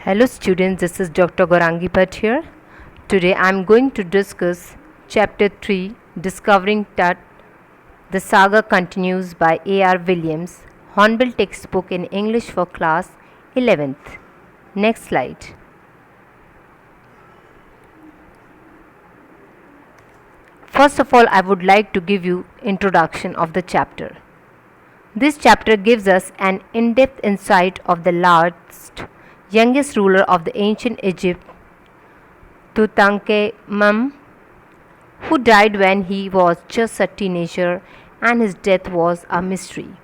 Hello students, this is Dr. Gaurangi Bhatt here. Today I am going to discuss Chapter 3, Discovering Tut. The Saga continues by A.R. Williams, Hornbill textbook in English for class 11th. Next slide. First of all, I would like to give you introduction of the chapter. This chapter gives us an in-depth insight of the last youngest ruler of the ancient Egypt, Tutankhamun, who died when he was just a teenager and his death was a mystery.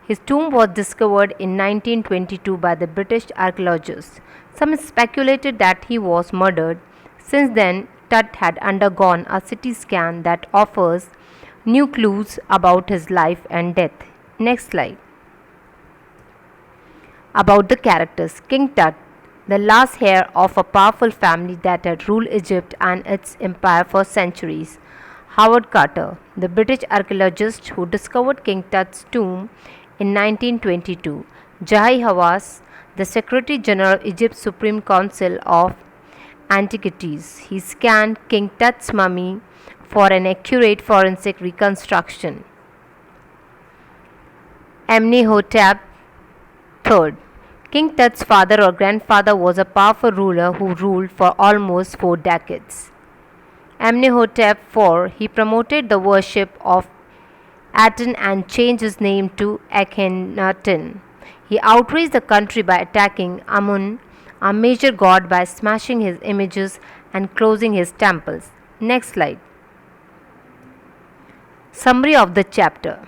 His tomb was discovered in 1922 by the British archaeologists. Some speculated that he was murdered. Since then, Tut had undergone a CT scan that offers new clues about his life and death. Next slide. About the characters. King Tut, the last heir of a powerful family that had ruled Egypt and its empire for centuries. Howard Carter, the British archaeologist who discovered King Tut's tomb in 1922. Jahi Hawass, the Secretary General of Egypt's Supreme Council of Antiquities. He scanned King Tut's mummy for an accurate forensic reconstruction. Amenhotep III. King Tut's father or grandfather was a powerful ruler who ruled for almost 4 decades. Amenhotep IV, he promoted the worship of Aten and changed his name to Akhenaten. He outraged the country by attacking Amun, a major god, by smashing his images and closing his temples. Next slide. Summary of the chapter.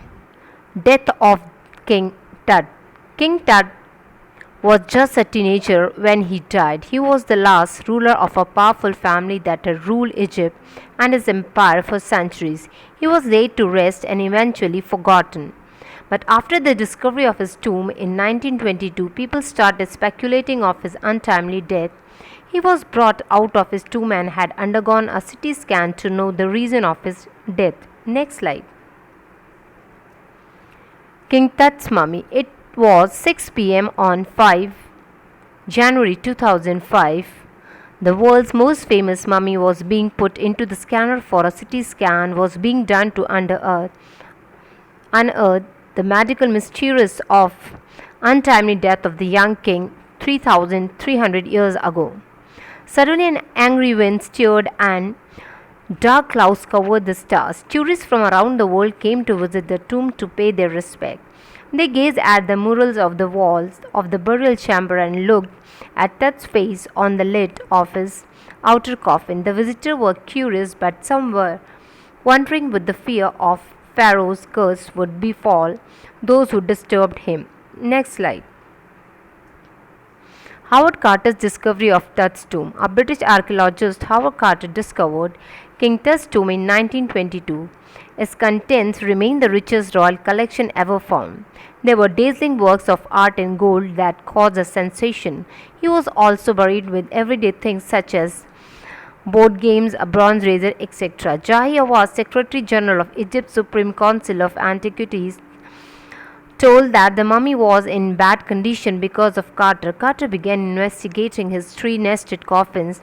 Death of King Tut. King Tut was just a teenager when he died. He was the last ruler of a powerful family that had ruled Egypt and his empire for centuries. He was laid to rest and eventually forgotten. But after the discovery of his tomb in 1922, people started speculating of his untimely death. He was brought out of his tomb and had undergone a CT scan to know the reason of his death. Next slide. King Tut's mummy. It was 6 p.m. on 5 January 2005. The world's most famous mummy was being put into the scanner for a CT scan was being done to unearth the medical mysteries of untimely death of the young king 3,300 years ago. Suddenly an angry wind stirred and dark clouds covered the stars. Tourists from around the world came to visit the tomb to pay their respect. They gazed at the murals of the walls of the burial chamber and looked at Tut's face on the lid of his outer coffin. The visitors were curious, but some were wondering with the fear of Pharaoh's curse would befall those who disturbed him. Next slide. Howard Carter's discovery of Tut's tomb. A British archaeologist, Howard Carter, discovered King Tut's tomb in 1922. Its contents remain the richest royal collection ever found. There were dazzling works of art in gold that caused a sensation. He was also buried with everyday things such as board games, a bronze razor, etc. Jahi Hawass, Secretary General of Egypt's Supreme Council of Antiquities, told that the mummy was in bad condition because of Carter. Carter began investigating his 3 nested coffins.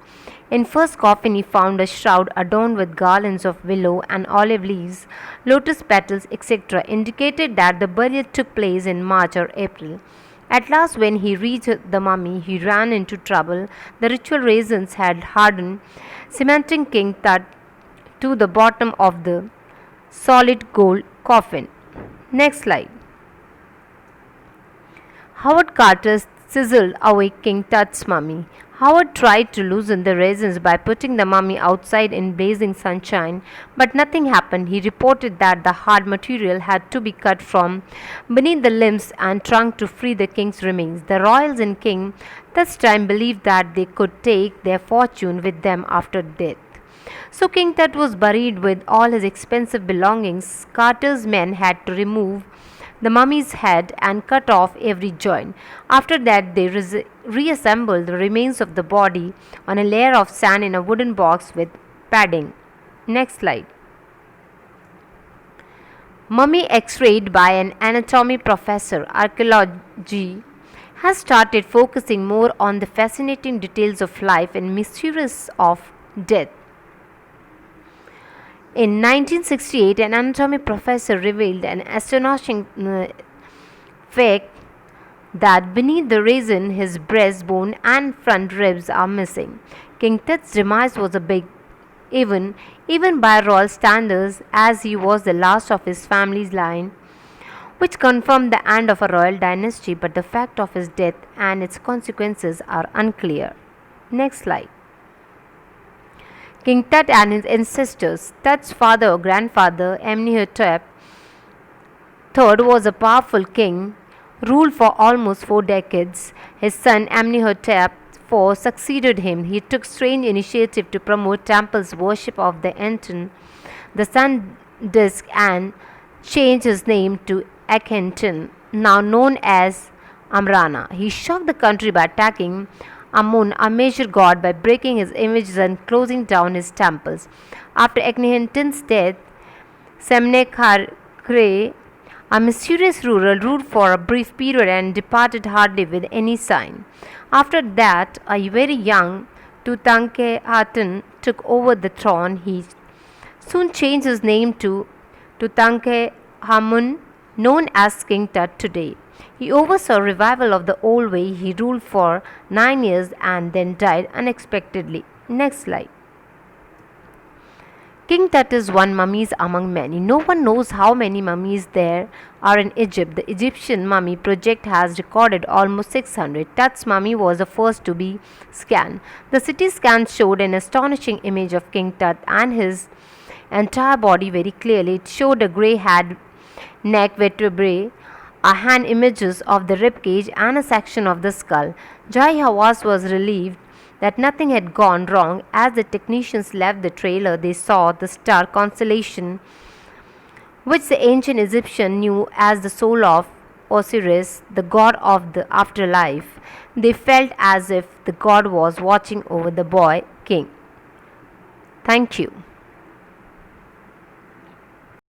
In first coffin he found a shroud adorned with garlands of willow and olive leaves, lotus petals, etc., indicated that the burial took place in March or April. At last, when he reached the mummy, he ran into trouble. The ritual raisins had hardened, cementing King Tut to the bottom of the solid gold coffin. Next slide. Howard Carter sizzled away King Tut's mummy. Howard tried to loosen the resins by putting the mummy outside in blazing sunshine, but nothing happened. He reported that the hard material had to be cut from beneath the limbs and trunk to free the king's remains. The royals in King Tut's time believed that they could take their fortune with them after death. So King Tut was buried with all his expensive belongings. Carter's men had to remove the mummy's head and cut off every joint. After that, they reassembled the remains of the body on a layer of sand in a wooden box with padding. Next slide. Mummy x-rayed by an anatomy professor. Archaeology has started focusing more on the fascinating details of life and mysteries of death. In 1968, an anatomy professor revealed an astonishing fact that beneath the resin his breastbone and front ribs are missing. King Tut's demise was a big even even by royal standards, as he was the last of his family's line, which confirmed the end of a royal dynasty, but the fact of his death and its consequences are unclear. Next slide. King Tut and his ancestors. Tut's father or grandfather, Amenhotep III, was a powerful king, ruled for almost 4 decades. His son Amenhotep IV succeeded him. He took strange initiative to promote temples worship of the Aten, the sun disk, and changed his name to Akhenaten, now known as Amrana. He shocked the country by attacking Amun, a major god, by breaking his images and closing down his temples. After Akhenaten's death, Semnekharkre, a mysterious ruler, ruled for a brief period and departed hardly with any sign. After that, a very young Tutankhaten took over the throne. He soon changed his name to Tutankhamun, known as King Tut today. He oversaw revival of the old way. He ruled for 9 years and then died unexpectedly. Next slide. King Tut is one mummy among many. No one knows how many mummies there are in Egypt. The Egyptian Mummy Project has recorded almost 600. Tut's mummy was the first to be scanned. The CT scan showed an astonishing image of King Tut and his entire body very clearly. It showed a grey head, neck, vertebrae, a hand images of the ribcage, and a section of the skull. Jai Hawass was relieved that nothing had gone wrong. As the technicians left the trailer, they saw the star constellation, which the ancient Egyptian knew as the soul of Osiris, the god of the afterlife. They felt as if the god was watching over the boy king. Thank you.